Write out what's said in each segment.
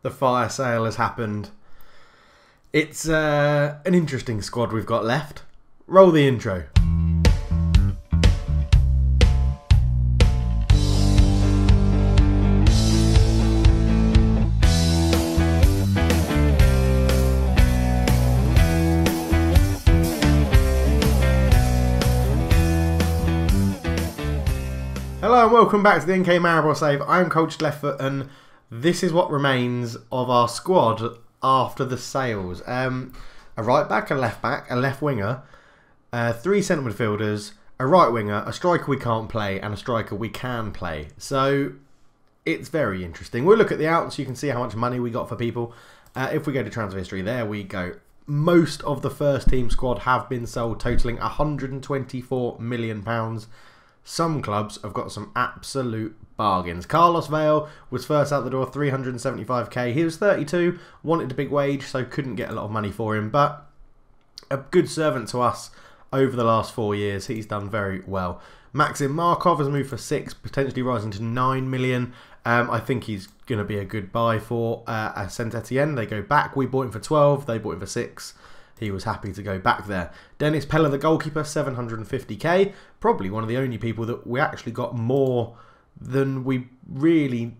the fire sale has happened. It's an interesting squad we've got left. Roll the intro. Hello and welcome back to the NK Maribor save. I'm Coach Leftfoot and this is what remains of our squad after the sales. A right back, a left back, a left winger, 3 centre midfielders, a right winger, a striker we can't play and a striker we can play. So it's very interesting. We'll look at the outs so you can see how much money we got for people. If we go to transfer history, there we go. Most of the first team squad have been sold, totalling £124 million. Some clubs have got some absolute bargains. Carlos Vale was first out the door, 375k. He was 32, wanted a big wage, so couldn't get a lot of money for him. But a good servant to us over the last 4 years. He's done very well. Maxim Markov has moved for 6, potentially rising to 9 million. I think he's going to be a good buy for Saint Etienne. They go back. We bought him for 12. They bought him for 6. He was happy to go back there. Dennis Pella, the goalkeeper, 750k. Probably one of the only people that we actually got more than we really,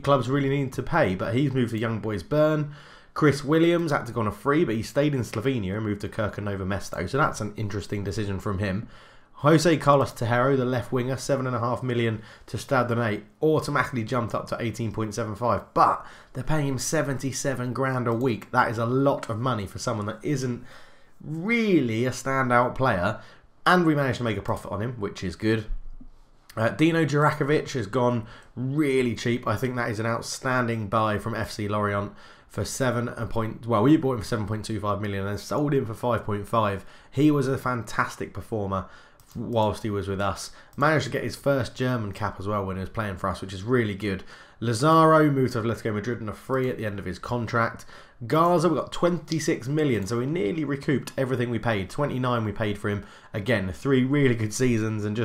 clubs really need to pay. But he's moved to Young Boys Bern. Chris Williams had to go on a free, but he stayed in Slovenia and moved to Kirkanovo Mesto. So that's an interesting decision from him. Jose Carlos Tejero, the left winger, 7.5 million to Stade Rennais, automatically jumped up to 18.75. But they're paying him 77 grand a week. That is a lot of money for someone that isn't really a standout player. And we managed to make a profit on him, which is good. Dino Jurakovic has gone really cheap. I think that is an outstanding buy from FC Lorient for we bought him for 7.25 million and sold him for 5.5. He was a fantastic performer whilst he was with us. Managed to get his first German cap as well when he was playing for us, which is really good. Lazaro moved to Atletico Madrid on a free at the end of his contract. Garza, we got 26 million, so we nearly recouped everything we paid. 29 we paid for him. Again, 3 really good seasons, and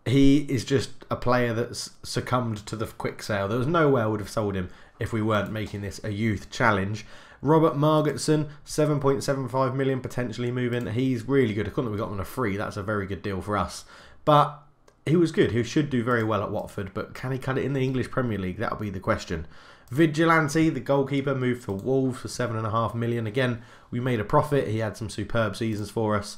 he is just a player that's succumbed to the quick sale. There was no way I would have sold him if we weren't making this a youth challenge. Robert Margetson, 7.75 million potentially moving. He's really good. I couldn't have got him on a free. That's a very good deal for us. But he was good. He should do very well at Watford. But can he cut it in the English Premier League? That'll be the question. Vigilante, the goalkeeper, moved to Wolves for 7.5 million. Again, we made a profit. He had some superb seasons for us.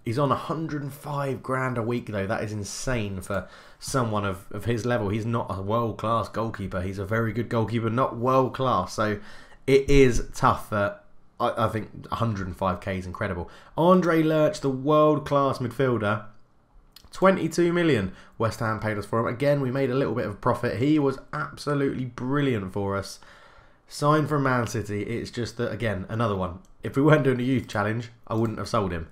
He's on 105 grand a week though. That is insane for someone of his level. He's not a world-class goalkeeper. He's a very good goalkeeper, not world-class. So it is tough. I think 105k is incredible. Andre Lerch, the world-class midfielder, 22 million. West Ham paid us for him. Again, we made a little bit of a profit. He was absolutely brilliant for us. Signed from Man City. It's just that, again, another one. If we weren't doing a youth challenge, I wouldn't have sold him.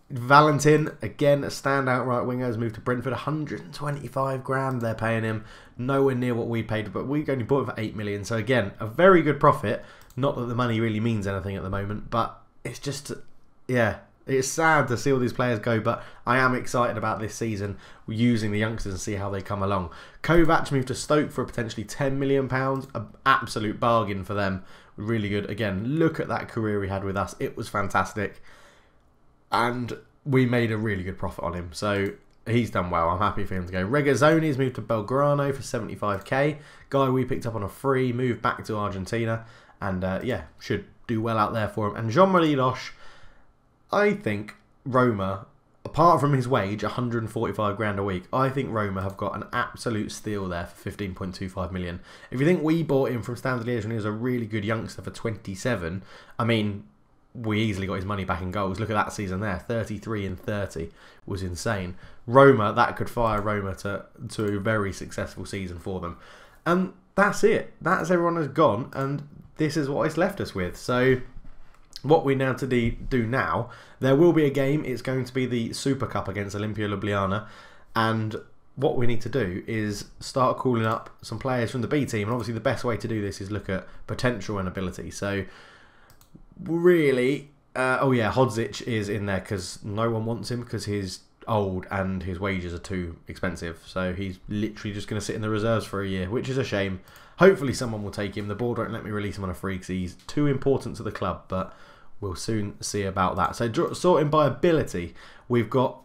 Valentin, again, a standout right winger, has moved to Brentford. 125 grand they're paying him. Nowhere near what we paid, but we only bought him for 8 million. So again, a very good profit. Not that the money really means anything at the moment, but it's just, yeah, it's sad to see all these players go, but I am excited about this season using the youngsters and see how they come along. Kovac moved to Stoke for potentially £10 million. An absolute bargain for them. Really good. Again, look at that career he had with us. It was fantastic. And we made a really good profit on him. So he's done well. I'm happy for him to go. Regazzoni's moved to Belgrano for 75k. Guy we picked up on a free, moved back to Argentina. And yeah, should do well out there for him. And Jean-Marie Loche, I think Roma, apart from his wage, 145 grand a week, I think Roma have got an absolute steal there for 15.25 million. If you think we bought him from Standard Liège when he was a really good youngster for 27, I mean, we easily got his money back in goals. Look at that season there, 33 and 30 was insane. Roma, that could fire Roma to a very successful season for them. And that's it. That's everyone has gone, and this is what it's left us with. So what we now to do now, there will be a game. It's going to be the Super Cup against Olimpia Ljubljana, and what we need to do is start calling up some players from the B team. And obviously the best way to do this is look at potential and ability. So really, oh yeah, Hodzic is in there because no one wants him because he's old and his wages are too expensive. So he's literally just going to sit in the reserves for a year, which is a shame. Hopefully someone will take him. The board won't let me release him on a free because he's too important to the club, but we'll soon see about that. So sorting by ability, we've got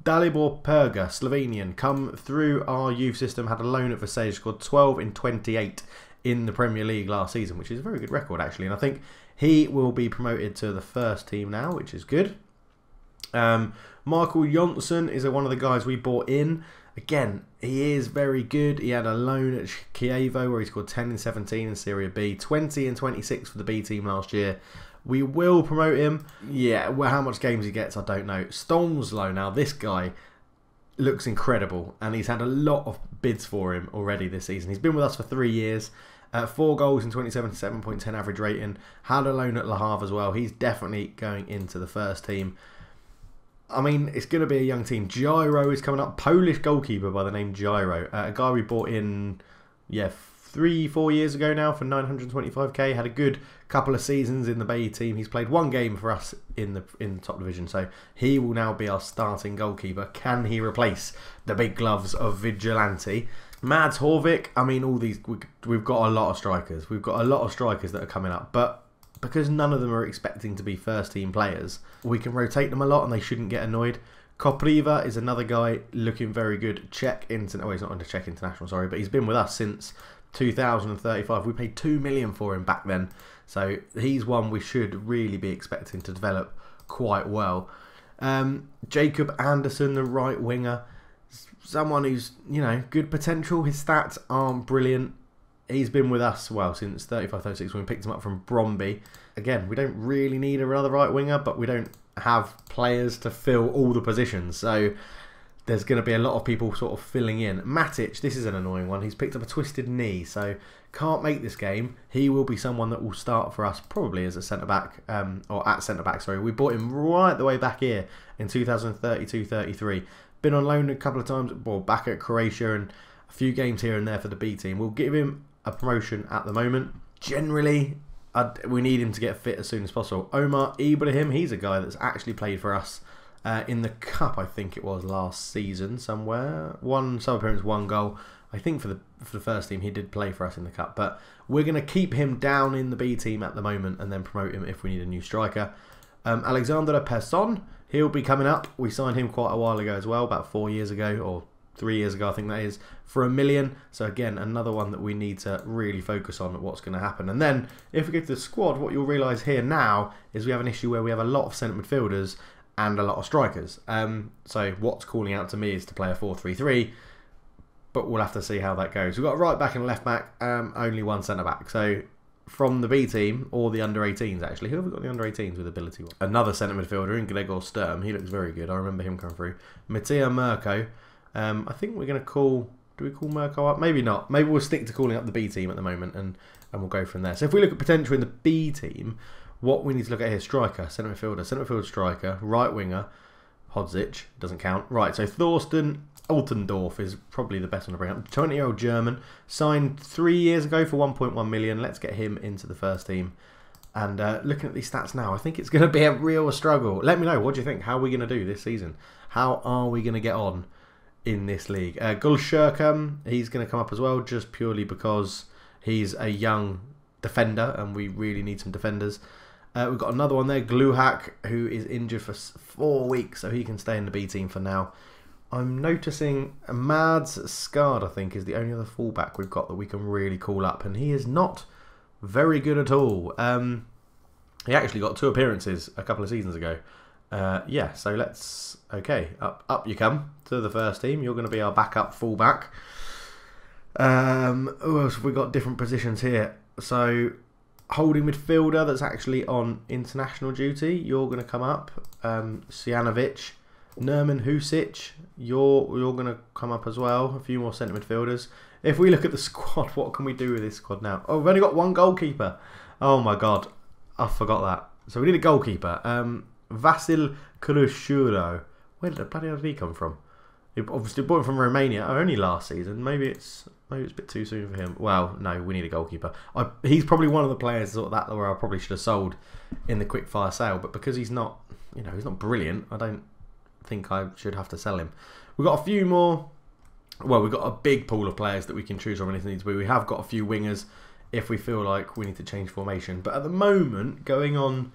Dalibor Perga, Slovenian, come through our youth system, had a loan at Versailles, scored 12 in 28 in the Premier League last season, which is a very good record actually, and I think he will be promoted to the first team now, which is good. Michael Jonsson is one of the guys we bought in. Again, he is very good. He had a loan at Chievo where he scored 10 in 17 in Serie B, 20 in 26 for the B team last year. We will promote him. Yeah, well, how much games he gets, I don't know. Stolmslow, now this guy looks incredible, and he's had a lot of bids for him already this season. He's been with us for 3 years. 4 goals in 2017, 7.10 average rating. Had a loan at Le Havre as well. He's definitely going into the first team. I mean, it's going to be a young team. Gyro is coming up. Polish goalkeeper by the name Gyro. A guy we bought in, 3-4 years ago now for 925k. Had a good couple of seasons in the B team. He's played 1 game for us in the top division, so he will now be our starting goalkeeper. Can he replace the big gloves of Vigilante? Mads Horvik. I mean, all these, we've got a lot of strikers. We've got a lot of strikers that are coming up, but because none of them are expecting to be first team players, we can rotate them a lot and they shouldn't get annoyed. Kopriva is another guy looking very good. Czech International. Oh, he's not under Czech International, sorry, but he's been with us since 2035. We paid 2 million for him back then, so he's one we should really be expecting to develop quite well. Jacob Anderson, the right winger, someone who's, good potential. His stats aren't brilliant. He's been with us, well, since 35-36 when we picked him up from Bromby. Again, we don't really need another right winger, but we don't have players to fill all the positions, so there's going to be a lot of people sort of filling in. Matic, this is an annoying one. He's picked up a twisted knee, so can't make this game. He will be someone that will start for us probably as a centre-back, or at centre-back, sorry. We bought him right the way back here in 2032-33. Been on loan a couple of times, well, back at Croatia, and a few games here and there for the B team. We'll give him a promotion at the moment. Generally, we need him to get fit as soon as possible. Omar Ibrahim, he's a guy that's actually played for us in the Cup, I think it was last season somewhere. 1 sub-appearance, 1 goal. I think for the first team he did play for us in the Cup, but we're going to keep him down in the B team at the moment and then promote him if we need a new striker. Alexander Persson, he'll be coming up. We signed him quite a while ago as well, about 4 years ago, or 3 years ago I think that is, for $1 million. So again, another one that we need to really focus on what's going to happen. And then if we go to the squad, what you'll realise here now is we have an issue where we have a lot of centre midfielders and a lot of strikers. So what's calling out to me is to play a 4-3-3, but we'll have to see how that goes. We've got a right back and a left back, only 1 centre back. So from the B team, or the under-18s actually. Who have we got the under-18s with ability? Another centre midfielder in Gregor Sturm. He looks very good. I remember him coming through. Mattia Mirko. I think we're going to call... Do we call Mirko up? Maybe not. Maybe we'll stick to calling up the B team at the moment and we'll go from there. So if we look at potential in the B team, what we need to look at here: striker, centre midfielder, striker, right winger, Hodzic, doesn't count. Right, so Thorsten Altendorf is probably the best one to bring up. 20-year-old German, signed 3 years ago for 1.1 million. Let's get him into the first team. And looking at these stats now, I think it's going to be a real struggle. Let me know, what do you think? How are we going to do this season? How are we going to get on in this league? Gulshirkham, he's going to come up as well, just purely because he's a young defender and we really need some defenders. We've got another one there, Gluhak, who is injured for 4 weeks, so he can stay in the B team for now. I'm noticing Mads Skard, I think, is the only other fullback we've got that we can really call up, and he is not very good at all. He actually got 2 appearances a couple of seasons ago. Yeah, so let's... Okay, up you come to the first team. You're going to be our backup fullback. Who else have we got? Different positions here. So, holding midfielder that's actually on international duty. You're going to come up. Sjanovic. Nerman Husic. You're going to come up as well. A few more centre midfielders. If we look at the squad, what can we do with this squad now? Oh, we've only got 1 goalkeeper. Oh my god. I forgot that. So we need a goalkeeper. Vasil Krushuro. Where did the bloody hell did he come from? He obviously bought him from Romania only last season. Maybe it's a bit too soon for him. Well, no, we need a goalkeeper. He's probably one of the players sort of that where I probably should have sold in the quickfire sale, but because he's not, he's not brilliant, I don't think I should have to sell him. We've got a few more Well, we've got a big pool of players that we can choose from and if needs to be. We have got a few wingers if we feel like we need to change formation. But at the moment, going on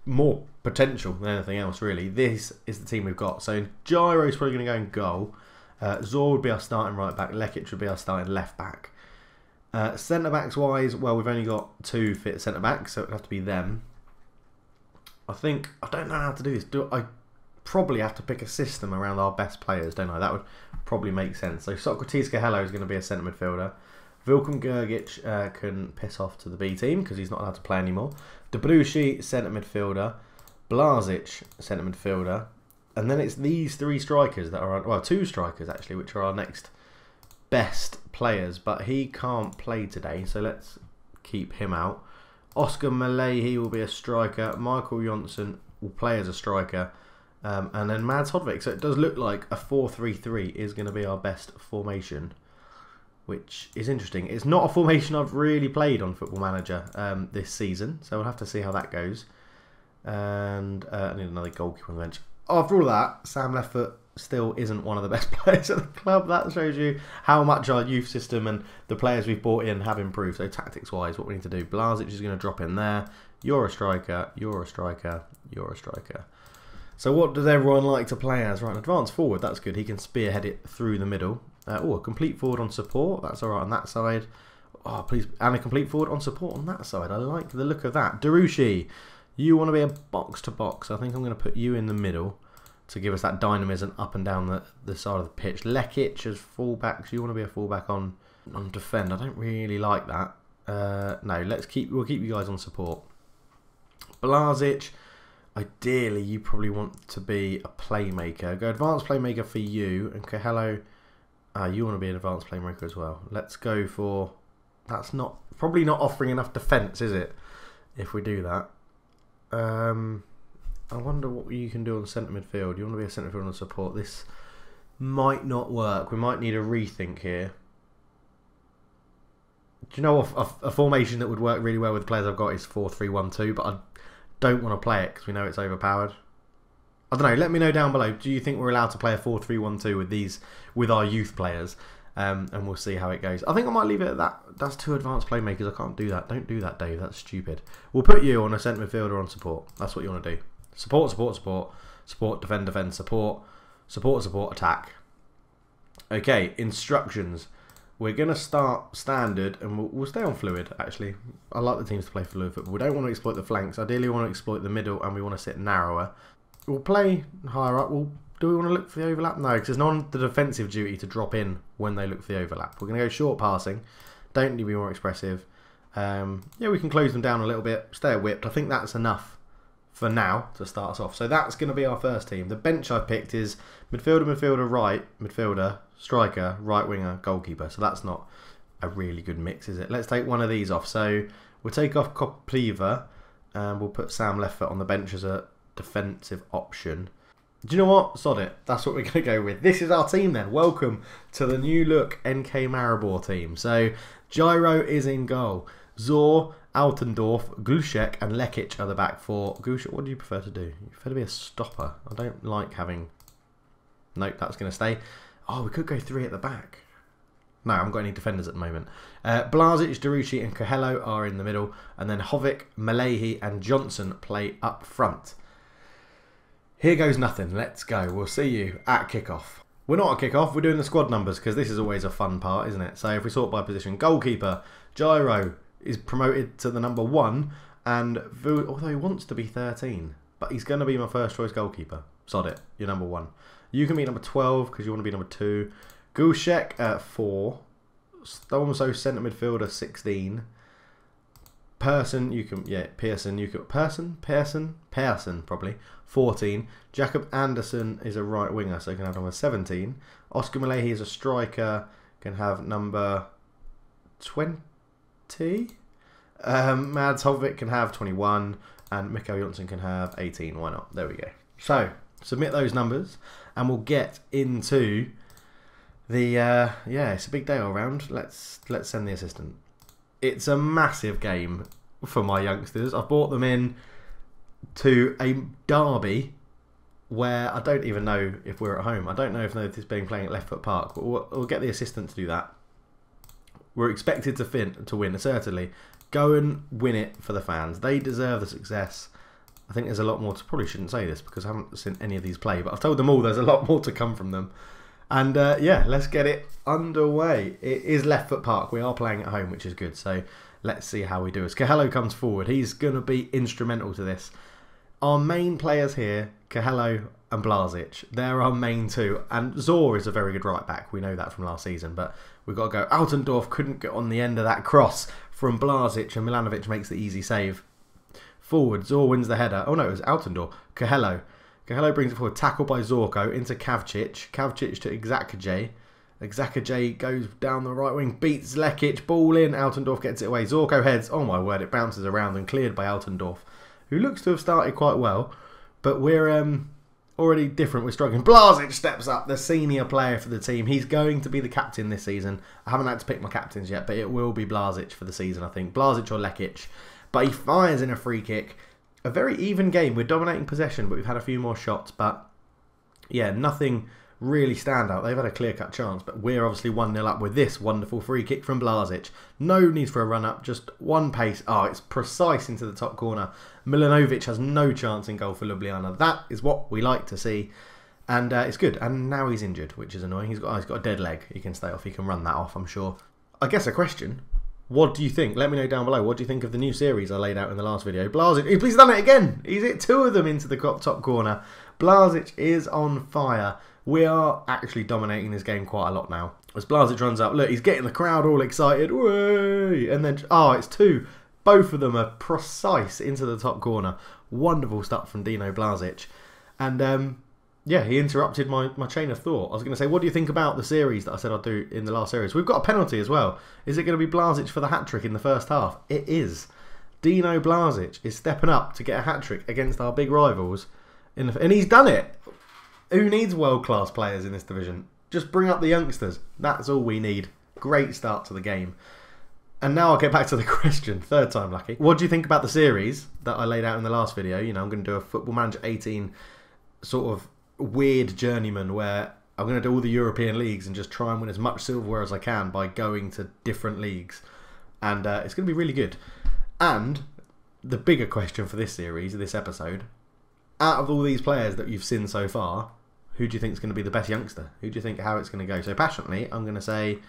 more potential than anything else, really, this is the team we've got. So Gyro's probably going to go in goal. Zor would be our starting right back. Lekic would be our starting left back. Centre backs wise, well, we've only got 2 fit centre backs, so it would have to be them. I don't know how to do this. I probably have to pick a system around our best players, don't I? That would probably make sense. So Socrates Cahello is going to be a centre midfielder. Vilkum Gergic can piss off to the B team because he's not allowed to play anymore. Debrushi, centre midfielder. Blazic, centre midfielder. And then it's these 3 strikers that are, well, 2 strikers actually, which are our next best players. But he can't play today, so let's keep him out. Oscar Malahi will be a striker. Michael Johnson will play as a striker. And then Mads Hodvik. So it does look like a 4-3-3 is going to be our best formation, which is interesting. It's not a formation I've really played on Football Manager this season, so we'll have to see how that goes. And I need another goalkeeper on the bench. After all that, Sam Leftfoot still isn't one of the best players at the club. That shows you how much our youth system and the players we've brought in have improved. So tactics-wise, what we need to do. Blazic is going to drop in there. You're a striker, you're a striker, you're a striker. So what does everyone like to play as? Right, an advanced forward, that's good. He can spearhead it through the middle. Oh, a complete forward on support. That's all right on that side. Oh, please. And a complete forward on support on that side. I like the look of that. Darushi, you want to be a box-to-box. I think I'm going to put you in the middle to give us that dynamism up and down the side of the pitch. Lekic as fullback. So you want to be a fullback on defend. I don't really like that. No, we'll keep you guys on support. Blazic, ideally you probably want to be a playmaker. Go advanced playmaker for you. And Cahello, you want to be an advanced playmaker as well. Let's go for... That's probably not offering enough defence, is it? If we do that. I wonder what you can do on centre midfield. You want to be a centre midfield on support. This might not work. We might need a rethink here. Do you know a formation that would work really well with the players I've got is 4-3-1-2, but I don't want to play it because we know it's overpowered. I don't know. Let me know down below. Do you think we're allowed to play a 4-3-1-2 with our youth players? And we'll see how it goes. I think I might leave it at that. That's 2 advanced playmakers. I can't do that. Don't do that, Dave. That's stupid. We'll put you on a centre midfielder on support. That's what you want to do. Support, support, support. Support, defend, defend, support. Support, support, attack. Okay, instructions. We're going to start standard and we'll stay on fluid, actually. I like the teams to play fluid football. We don't want to exploit the flanks. Ideally, we want to exploit the middle and we want to sit narrower. We'll play higher up. Do we want to look for the overlap? No, because there's no one the defensive duty to drop in when they look for the overlap. We're going to go short passing. Don't need to be more expressive. Yeah, we can close them down a little bit. Stay whipped. I think that's enough for now to start us off. So that's going to be our first team. The bench I've picked is midfielder, midfielder, right, midfielder, striker, right winger, goalkeeper. So that's not a really good mix, is it? Let's take one of these off. So we'll take off Kopliva and we'll put Sam Leftfoot on the bench as a defensive option. Do you know what? Sod it. That's what we're going to go with. This is our team then. Welcome to the new look NK Maribor team. So Gyro is in goal. Zor, Altendorf, Glushek and Lekic are the back four. Glushek, what do you prefer to do? You prefer to be a stopper. I don't like having... Nope, that's going to stay. Oh, we could go 3 at the back. No, I haven't got any defenders at the moment. Blazic, Darushi and Cahello are in the middle. And then Hovik, Malahi and Johnson play up front. Here goes nothing. Let's go. We'll see you at kickoff. We're not at kickoff. We're doing the squad numbers because this is always a fun part, isn't it? So if we sort by position, goalkeeper, Gyro is promoted to the number 1. And although he wants to be 13, but he's going to be my first choice goalkeeper. Sod it. You're number 1. You can be number 12 because you want to be number 2. Gulshek at 4. Stomso centre midfielder 16. Person, you can, yeah, Pearson, you can, Pearson probably, 14. Jacob Anderson is a right winger, so he can have number 17. Oscar Malahi is a striker, can have number 20. Mads Hovik can have 21, and Mikkel Johnson can have 18. Why not? There we go. So, submit those numbers, and we'll get into the, yeah, it's a big day all round. Let's send the assistant. It's a massive game for my youngsters. I've brought them in to a derby where I don't even know if we're at home. I don't know if this is being playing at Left Foot Park, but we'll get the assistant to do that. We're expected to win, certainly. Go and win it for the fans. They deserve the success. I think there's a lot more to... Probably shouldn't say this because I haven't seen any of these play, but I've told them all there's a lot more to come from them. And yeah, let's get it underway. It is Left Foot Park. We are playing at home, which is good. So let's see how we do. As Coelho comes forward, he's going to be instrumental to this. Our main players here, Coelho and Blazic, they're our main two. And Zor is a very good right back. We know that from last season, but we've got to go. Altendorf couldn't get on the end of that cross from Blazic, and Milanovic makes the easy save. Forward, Zor wins the header. Oh no, it was Altendorf. Coelho. Coelho brings it forward. Tackle by Zorko into Kavcic. Kavcic to Exakajay. Exakajay goes down the right wing, beats Lekic. Ball in. Altendorf gets it away. Zorko heads. Oh my word, it bounces around and cleared by Altendorf, who looks to have started quite well. But we're already different. We're struggling. Blazic steps up, the senior player for the team. He's going to be the captain this season. I haven't had to pick my captains yet, but it will be Blazic for the season, I think. Blazic or Lekic. But he fires in a free kick. A very even game. We're dominating possession, but we've had a few more shots. But yeah, nothing really stand out. They've had a clear-cut chance, but we're obviously 1-0 up with this wonderful free kick from Blazic. No need for a run-up, just one pace. Oh, it's precise into the top corner. Milanovic has no chance in goal for Ljubljana. That is what we like to see. And it's good. And now he's injured, which is annoying. He's got a dead leg. He can stay off. He can run that off, I'm sure. I guess a question. What do you think? Let me know down below. What do you think of the new series I laid out in the last video? Blazic, he's done it again. He's hit 2 of them into the top corner. Blazic is on fire. We are actually dominating this game quite a lot now. As Blazic runs up, look, he's getting the crowd all excited. Way! And then, oh, it's 2. Both of them are precise into the top corner. Wonderful stuff from Dino Blazic. And yeah, he interrupted my chain of thought. I was going to say, what do you think about the series that I said I'd do in the last series? We've got a penalty as well. Is it going to be Blazic for the hat-trick in the first half? It is. Dino Blazic is stepping up to get a hat-trick against our big rivals. And he's done it. Who needs world-class players in this division? Just bring up the youngsters. That's all we need. Great start to the game. And now I'll get back to the question. 3rd time lucky. What do you think about the series that I laid out in the last video? You know, I'm going to do a Football Manager 18 sort of weird journeyman where I'm going to do all the European leagues and just try and win as much silverware as I can by going to different leagues. And it's going to be really good. And the bigger question for this series, this episode, out of all these players that you've seen so far, who do you think is going to be the best youngster? Who do you think how it's going to go? So passionately, I'm going to say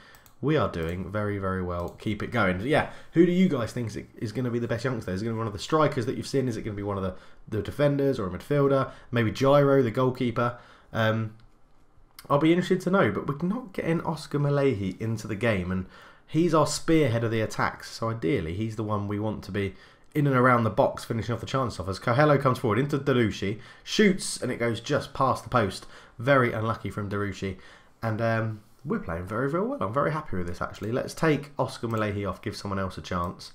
we are doing very, very well. Keep it going. Yeah, who do you guys think is going to be the best youngster? Is it going to be one of the strikers that you've seen? Is it going to be one of the defenders or a midfielder? Maybe Gyro, the goalkeeper? I'll be interested to know. But we're not getting Oscar Malahi into the game. And he's our spearhead of the attacks. So ideally, he's the one we want to be in and around the box, finishing off the chance off. As Coelho comes forward into Derucci, shoots, and it goes just past the post. Very unlucky from Derucci. And we're playing very, very well. I'm very happy with this, actually. Let's take Oscar Malahi off, give someone else a chance.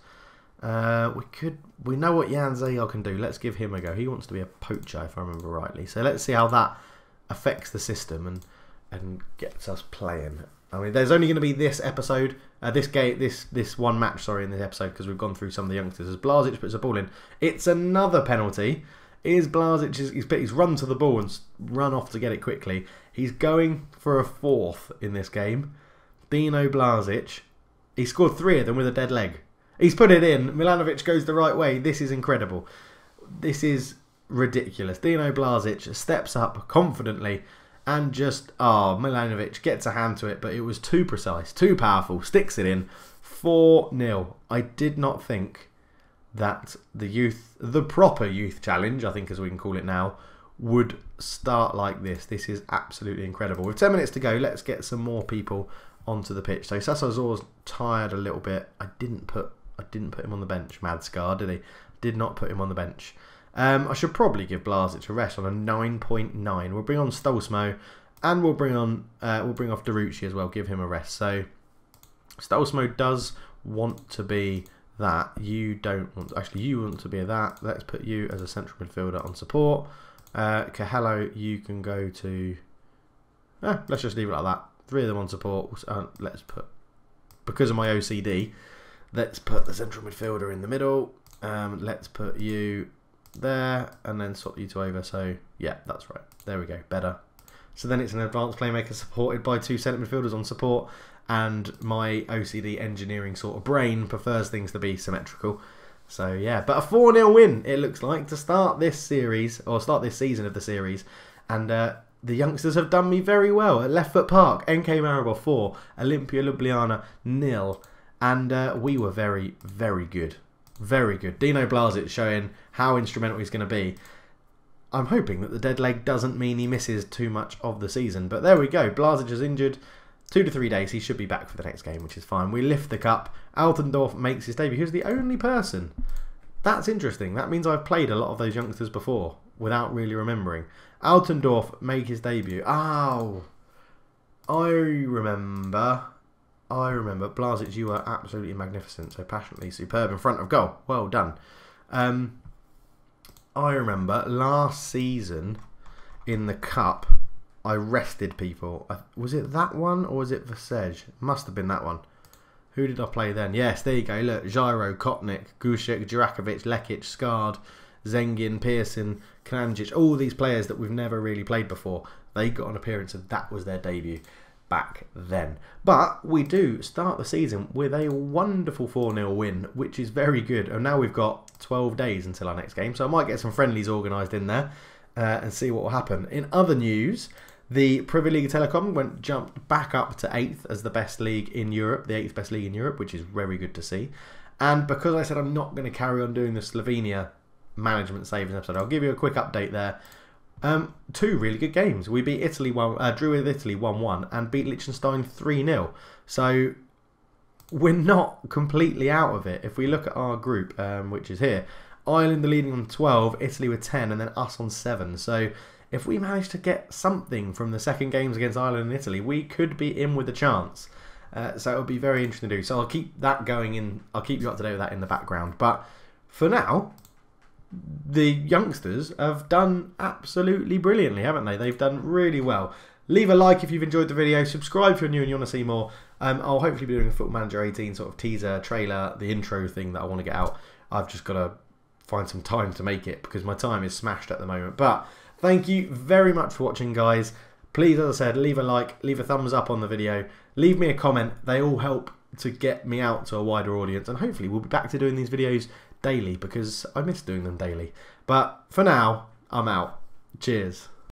We know what Jan Zayel can do. Let's give him a go. He wants to be a poacher, if I remember rightly. So let's see how that affects the system and gets us playing. I mean, there's only going to be this episode, this one match, sorry, in this episode, because we've gone through some of the youngsters. As Blazic puts a ball in, it's another penalty. Is Blazic, he's run to the ball and run off to get it quickly. He's going for a 4th in this game. Dino Blazic, he scored 3 of them with a dead leg. He's put it in. Milanovic goes the right way. This is incredible. This is ridiculous. Dino Blazic steps up confidently and just, Milanovic gets a hand to it, but it was too precise, too powerful, sticks it in. 4-0. I did not think that the proper youth challenge, I think as we can call it now, would start like this. This is absolutely incredible. With 10 minutes to go, let's get some more people onto the pitch. So Sasazor's tired a little bit. I didn't put him on the bench. Mad Scar, did he? Did not put him on the bench. I should probably give Blazic a rest on a 9.9. We'll bring on Stolsmo, and we'll bring off Derucci as well. Give him a rest. So Stolsmo does want to be that. You don't want. Actually, you want to be that. Let's put you as a central midfielder on support. Coelho, you can go to. Let's just leave it like that. 3 of them on support. Let's put, because of my OCD, let's put the central midfielder in the middle. Let's put you there and then swap you two over. So yeah, that's right. There we go. Better. So then it's an advanced playmaker supported by 2 centre midfielders on support, and my OCD engineering sort of brain prefers things to be symmetrical. So yeah, but a 4-0 win it looks like to start this series, or start this season of the series. And the youngsters have done me very well. At Left Foot Park, NK Maribor 4, Olympia Ljubljana 0. And we were very, very good. Very good. Dino Blazic showing how instrumental he's going to be. I'm hoping that the dead leg doesn't mean he misses too much of the season. But there we go. Blazic is injured. 2 to 3 days. He should be back for the next game, which is fine. We lift the cup. Altendorf makes his debut. Who's the only person? That's interesting. That means I've played a lot of those youngsters before without really remembering. Altendorf make his debut. Oh, I remember. Blazic, you were absolutely magnificent. So passionately superb in front of goal. Well done. I remember last season in the cup, I rested people. Was it that one or was it Vasej? Must have been that one. Who did I play then? Yes, there you go. Look, Gyro, Kotnik, Gusic, Jurakovic, Lekic, Skard, Zengin, Pearson, Kanjic. All these players that we've never really played before. They got an appearance and that was their debut back then. But we do start the season with a wonderful 4-0 win, which is very good. And now we've got 12 days until our next game. So I might get some friendlies organised in there and see what will happen. In other news, the Privileague Telecom jumped back up to 8th as the best league in Europe, the 8th best league in Europe, which is very good to see. And because I said I'm not going to carry on doing the Slovenia management savings episode, I'll give you a quick update there. 2 really good games. We beat Italy, drew with Italy 1-1 and beat Liechtenstein 3-0. So we're not completely out of it. If we look at our group, which is here, Ireland are leading on 12, Italy with 10, and then us on 7. So if we manage to get something from the second games against Ireland and Italy, we could be in with a chance. So it would be very interesting to do. So I'll keep that going in. I'll keep you up to date with that in the background. But for now, the youngsters have done absolutely brilliantly, haven't they? They've done really well. Leave a like if you've enjoyed the video. Subscribe if you're new and you want to see more. I'll hopefully be doing a Football Manager 18 sort of teaser, trailer, the intro thing that I want to get out. I've just got to find some time to make it because my time is smashed at the moment. But thank you very much for watching, guys. Please, as I said, leave a like, leave a thumbs up on the video. Leave me a comment. They all help to get me out to a wider audience. And hopefully we'll be back to doing these videos daily because I miss doing them daily. But for now, I'm out. Cheers.